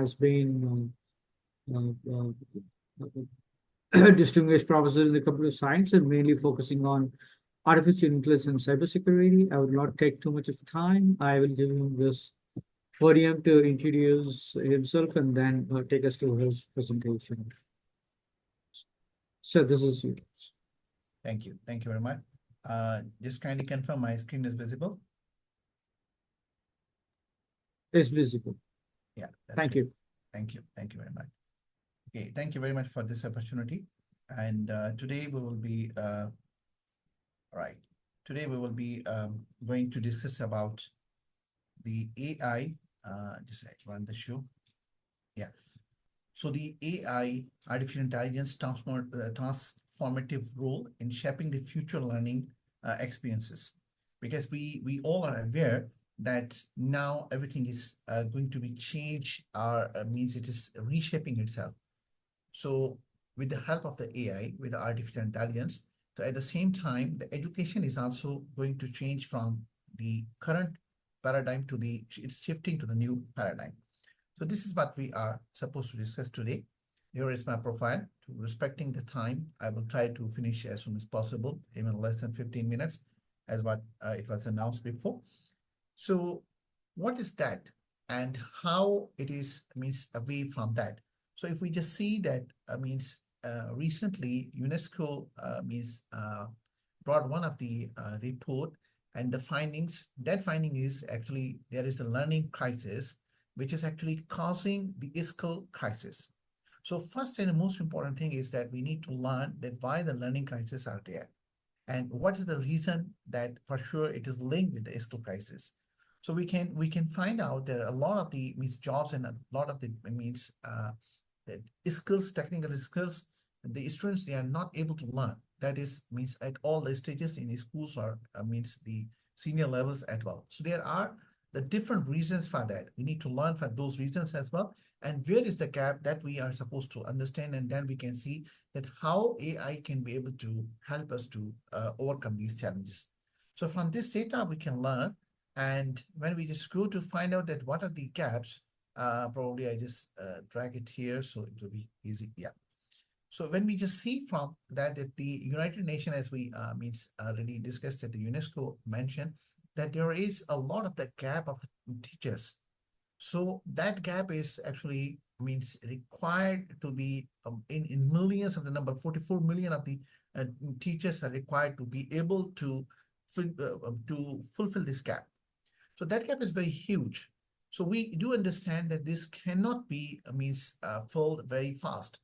has been distinguished professor in the computer science and mainly focusing on artificial intelligence and cybersecurity. I will not take too much of time. I will give him this podium to introduce himself and then take us to his presentation. So this is you. Thank you. Thank you very much. Just kindly confirm my screen is visible. It's visible. Yeah. Thank you. Thank you. Thank you very much. Okay. Thank you very much for this opportunity. And today we will be, all right. Today we will be going to discuss about the AI. Just run the show. Yeah. So the AI, artificial intelligence, transformative role in shaping the future learning experiences, because we all are aware that now everything is going to be changed, or means it is reshaping itself. So with the help of the AI, with the artificial intelligence, so at the same time, the education is also going to change from the current paradigm to it's shifting to the new paradigm. So this is what we are supposed to discuss today. Here is my profile. To respecting the time, I will try to finish as soon as possible, even less than 15 minutes, as what it was announced before. So what is that and how it is means away from that? So if we just see that recently UNESCO brought one of the report, and the findings, that finding is actually there is a learning crisis which is actually causing the skill crisis. So first and the most important thing is that we need to learn that why the learning crisis are there, and what is the reason that for sure it is linked with the skill crisis. So we can find out that a lot of the jobs and a lot of the that skills, technical skills, the students, they are not able to learn. That is means at all the stages in the schools, or the senior levels as well. So there are the different reasons for that. We need to learn for those reasons as well. And where is the gap that we are supposed to understand, and then we can see that how AI can be able to help us to overcome these challenges. So from this data, we can learn. And when we just go to find out that what are the gaps, probably I just drag it here so it will be easy. Yeah. So when we just see from that the United Nations, as we already discussed, that the UNESCO mentioned that there is a lot of the gap of teachers. So that gap is actually required to be in millions of the number, 44 million of the teachers are required to be able to fulfill this gap. So that gap is very huge. So we do understand that this cannot be filled very fast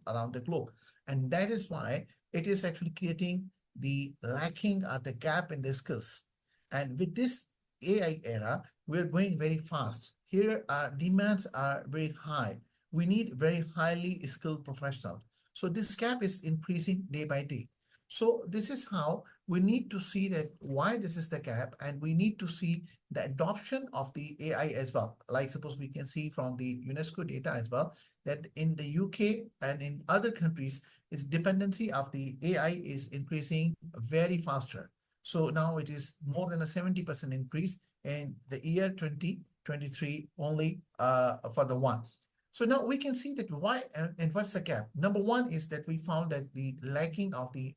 around the globe. And that is why it is actually creating the lacking or the gap in the skills. And with this AI era, we're going very fast. Here our demands are very high. We need very highly skilled professionals. So this gap is increasing day by day. So this is how we need to see that why this is the gap, and we need to see the adoption of the AI as well. Like suppose we can see from the UNESCO data as well, that in the UK and in other countries, its dependency of the AI is increasing very faster. So now it is more than a 70% increase in the year 2023 only for the one. So now we can see that why and what's the gap. Number one is that we found that the lacking of the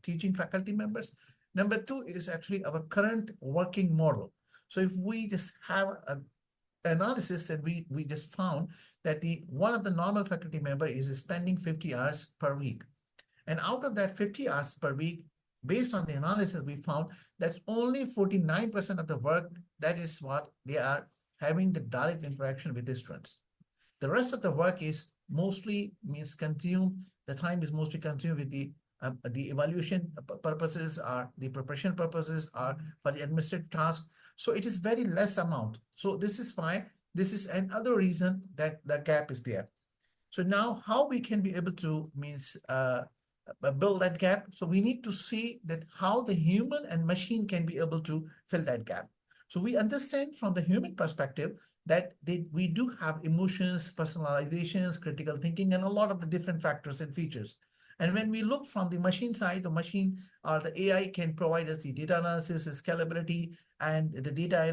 teaching faculty members. Number two is actually our current working model. So if we just have an analysis that we just found that one of the normal faculty member is spending 50 hours per week. And out of that 50 hours per week, based on the analysis, we found that only 49% of the work, that is what they are having the direct interaction with the students. The rest of the work is mostly the time is mostly consumed with the evaluation purposes, or the preparation purposes, or for the administrative task. So it is very less amount. So this is why this is another reason that the gap is there. So now how we can be able to build that gap? So we need to see that how the human and machine can be able to fill that gap. So we understand from the human perspective that we do have emotions, personalizations, critical thinking, and a lot of the different factors and features. And when we look from the machine side, the machine or the AI can provide us the data analysis, scalability, and the data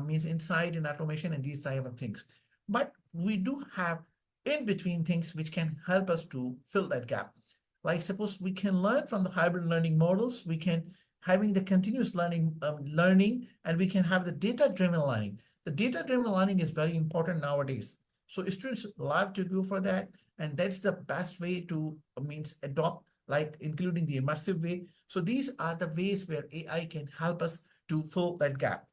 insight and automation and these type of things. but we do have in between things which can help us to fill that gap. Like suppose we can learn from the hybrid learning models, we can having the continuous learning, and we can have the data-driven learning. The data-driven learning is very important nowadays. So students love to go for that, and that's the best way to means adopt, like including the immersive way. So these are the ways where AI can help us to fill that gap.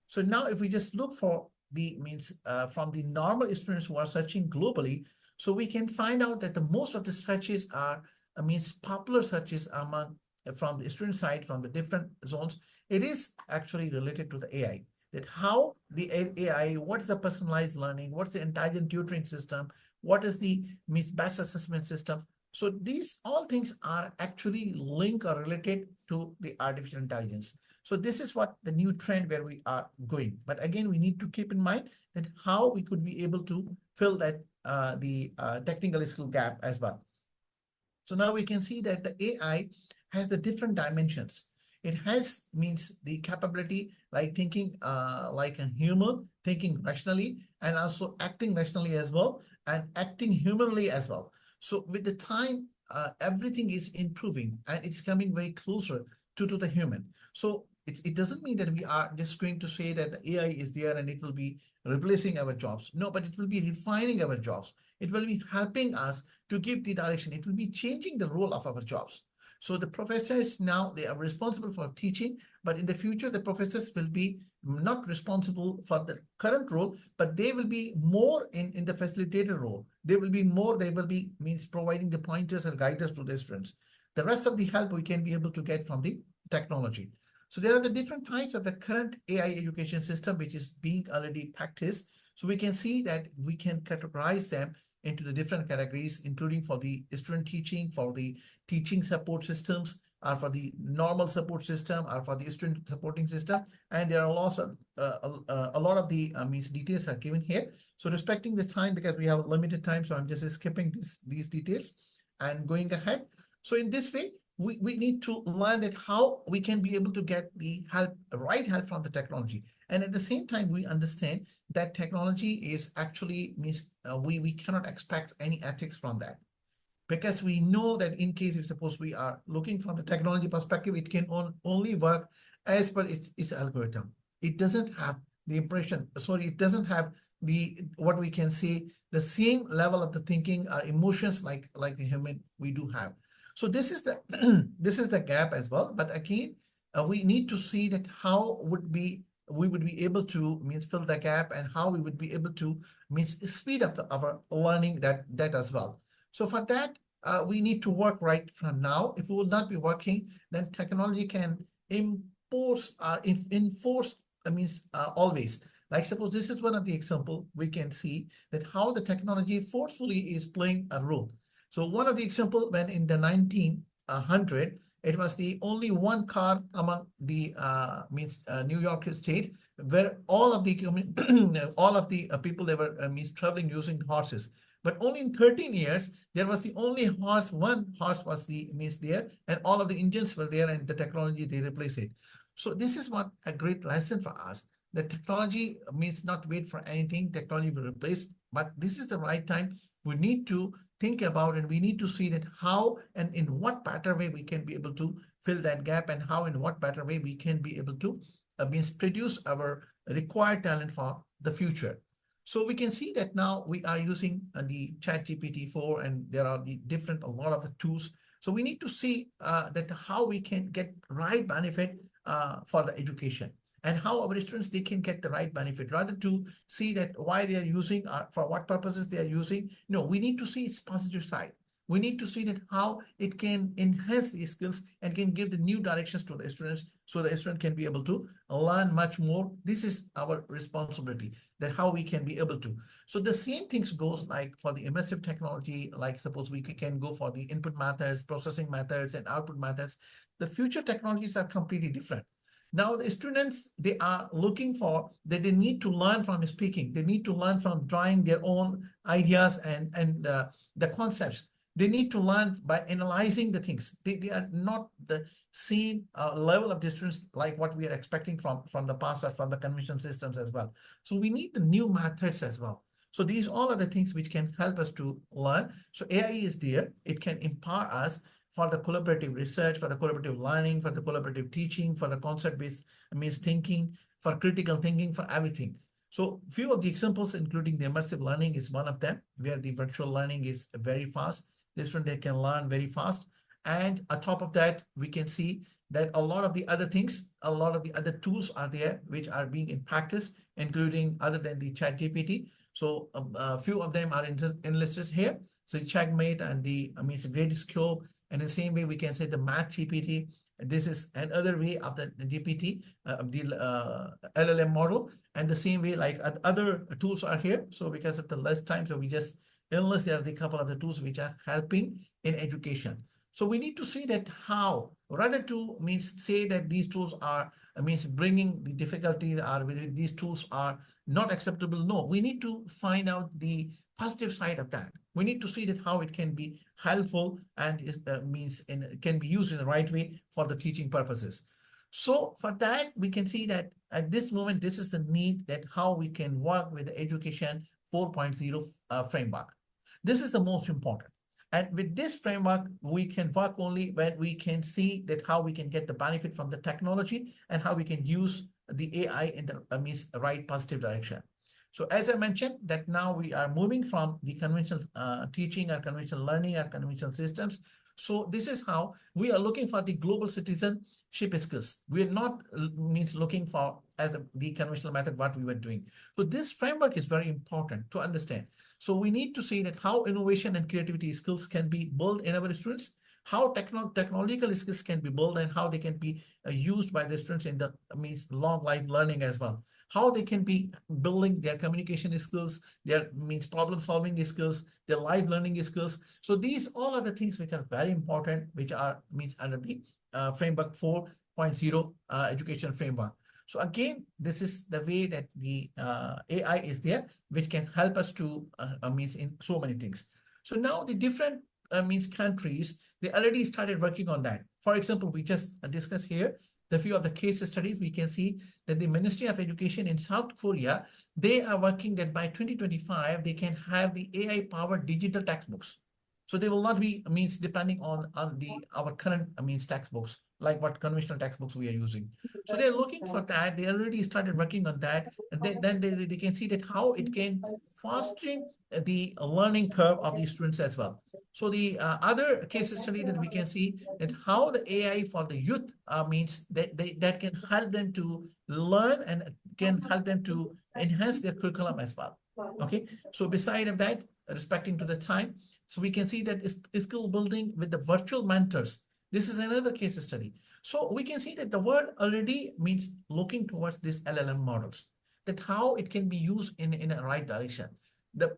So now if we just look for the means from the normal students who are searching globally, so we can find out that the most of the searches are means popular searches among from the student side, from the different zones. It is actually related to the AI, that how the AI, what's the personalized learning, what's the intelligent tutoring system, what is the means best assessment system. So these all things are actually linked or related to the artificial intelligence. So this is what the new trend where we are going. But again, we need to keep in mind that how we could be able to fill that the technical skill gap as well. So now we can see that the AI has the different dimensions. It has means the capability like thinking like a human, thinking rationally, and also acting rationally as well, and acting humanly as well. So with the time, everything is improving and it's coming very closer to the human. So it doesn't mean that we are just going to say that the AI is there and it will be replacing our jobs. No, but it will be refining our jobs. It will be helping us to give the direction. It will be changing the role of our jobs. So the professors now, they are responsible for teaching, but in the future, the professors will be not responsible for the current role, but they will be more in the facilitator role. They will be more, they will be means providing the pointers and guiders to the students. The rest of the help we can be able to get from the technology. So there are the different types of the current AI education system, which is being already practiced. So we can see that we can categorize them into the different categories, including for the student teaching, for the teaching support systems, or for the normal support system, or for the student supporting system. And there are lots of a lot of the means details are given here. So respecting the time, because we have limited time, so I'm just skipping these details and going ahead. So in this way, we need to learn that how we can be able to get the help, right help from the technology. And at the same time, we understand that technology is actually means we cannot expect any ethics from that, because we know that in case if suppose we are looking from the technology perspective, it can only work as per its algorithm. It doesn't have the impression, sorry, it doesn't have the what we can say the same level of the thinking or emotions like the human we do have. So this is the this is the gap as well. But again, we need to see that how would be we would be able to means fill the gap, and how we would be able to means speed up our learning that as well. So for that, we need to work right from now. If we will not be working, then technology can impose enforce means always. Like suppose this is one of the example we can see that how the technology forcefully is playing a role. So one of the example, when in the 1900, it was the only one car among the means New York State, where all of the all of the people they were means traveling using horses. But only in 13 years, there was the only horse, one horse was the means there, and all of the engines were there, and the technology they replace it. So this is what a great lesson for us. The technology means not wait for anything, technology will replace, but this is the right time. We need to think about, and we need to see that how and in what better way we can be able to fill that gap, and how in what better way we can be able to means produce our required talent for the future. So we can see that now we are using the ChatGPT 4, and there are the different, a lot of the tools. So we need to see that how we can get right benefit for the education, and how our students, they can get the right benefit, rather to see that why they are using, for what purposes they are using. No, we need to see its positive side. We need to see that how it can enhance the skills and can give the new directions to the students, so the student can be able to learn much more. This is our responsibility, that how we can be able to. So the same things goes like for the immersive technology, like suppose we can go for the input methods, processing methods, and output methods. The future technologies are completely different. Now the students, they are looking for that they need to learn from speaking. They need to learn from drawing their own ideas and the concepts. They need to learn by analyzing the things. They are not the same level of distance like what we are expecting from the past or from the conventional systems as well. So we need the new methods as well. So these all are the things which can help us to learn. So AI is there. It can empower us for the collaborative research, for the collaborative learning, for the collaborative teaching, for the concept-based means thinking, for critical thinking, for everything. So few of the examples, including the immersive learning is one of them, where the virtual learning is very fast. The student they can learn very fast. And on top of that, we can see that a lot of the other things, a lot of the other tools are there, which are being in practice, including other than the chat GPT. So a few of them are enlisted here. So Checkmate and the, I mean, it's a great skill. And the same way we can say the Math GPT. This is another way of the GPT, the LLM model. And the same way, like other tools are here. So because of the less time, so we just enlist there are the couple of the tools which are helping in education. So we need to see that how, rather to means say that these tools are, means bringing the difficulties are with these tools are not acceptable. No, we need to find out the positive side of that. We need to see that how it can be helpful and means can be used in the right way for the teaching purposes. So for that, we can see that at this moment, this is the need that how we can work with the education 4.0 framework. This is the most important. And with this framework, we can work only when we can see that how we can get the benefit from the technology and how we can use the AI in the means right positive direction. So as I mentioned, that now we are moving from the conventional teaching or conventional learning or conventional systems. So this is how we are looking for the global citizenship skills. We are not means looking for as the conventional method what we were doing. So this framework is very important to understand. So we need to see that how innovation and creativity skills can be built in our students, how technological skills can be built, and how they can be used by the students in the means long life learning as well. How they can be building their communication skills, their means problem solving skills, their life learning skills. So these all are the things which are very important, which are means under the framework 4.0 education framework. So again, this is the way that the AI is there, which can help us to means in so many things. So now the different means countries, they already started working on that. For example, we just discussed here the few of the case studies. We can see that the Ministry of Education in South Korea, they are working that by 2025, they can have the AI-powered digital textbooks. So they will not be means depending on the our current means textbooks, like what conventional textbooks we are using. So they're looking for that. They already started working on that. And then they can see that how it can fostering the learning curve of the students as well. So the other case study that we can see that how the AI for the youth means that can help them to learn and can help them to enhance their curriculum as well. Okay, so beside of that, respecting to the time, so we can see that skill building with the virtual mentors. This is another case study. So we can see that the world already means looking towards these LLM models, that how it can be used in a right direction. The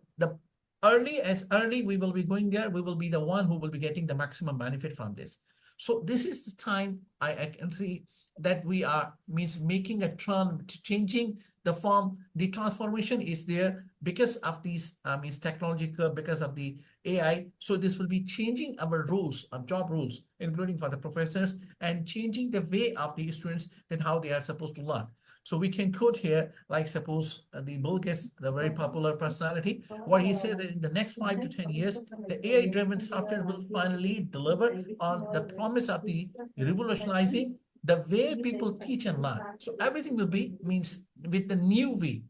early we will be going there, we will be the one who will be getting the maximum benefit from this. So this is the time I can see that we are means making a turn, changing the form. The transformation is there because of these means technological, because of the AI. So this will be changing our rules, of job rules, including for the professors, and changing the way of the students and how they are supposed to learn. So we can quote here, like suppose the Bill Gates, the very popular personality, what he says that in the next 5 to 10 years, the AI-driven software will finally deliver on the promise of the revolutionizing the way people teach and learn. So everything will be means with the new way,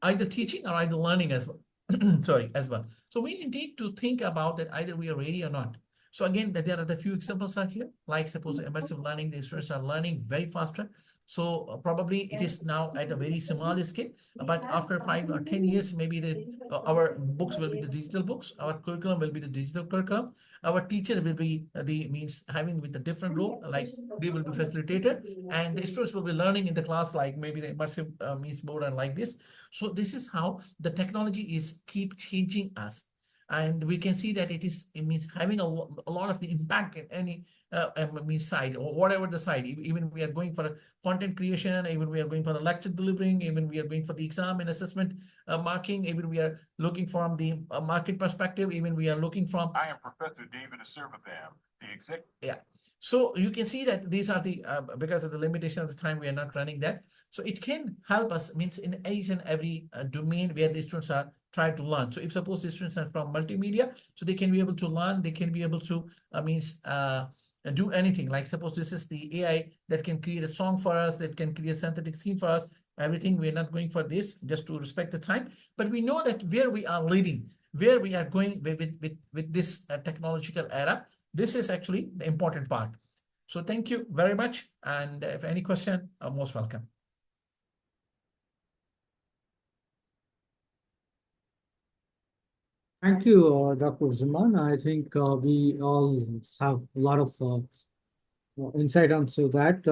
either teaching or either learning as well. Sorry, as well. So we need to think about that either we are ready or not. So again, there are the few examples are here, like suppose immersive learning, the students are learning very faster. So probably it is now at a very small scale, but after 5 or 10 years, maybe our books will be the digital books, our curriculum will be the digital curriculum, our teacher will be the means having with a different role, like they will be facilitator, and the students will be learning in the class, like maybe the immersive means board and like this. So this is how the technology is keep changing us. And we can see that it means having a lot of the impact in any means side or whatever the side. Even we are going for a content creation, even we are going for the lecture delivering, even we are going for the exam and assessment marking, even we are looking from the market perspective, even we are looking from. I am Professor David Aserbatham, the executive. Yeah. So you can see that these are the, because of the limitation of the time, we are not running that. So it can help us means in each and every domain where the students are try to learn. So if suppose the students are from multimedia, so they can be able to learn, they can be able to do anything. Like suppose this is the AI that can create a song for us, that can create a synthetic scene for us, everything. We're not going for this just to respect the time, but we know that where we are leading, where we are going with this technological era, this is actually the important part. So thank you very much. And if any question, most welcome. Thank you, Dr. Zaman. I think we all have a lot of insight onto that.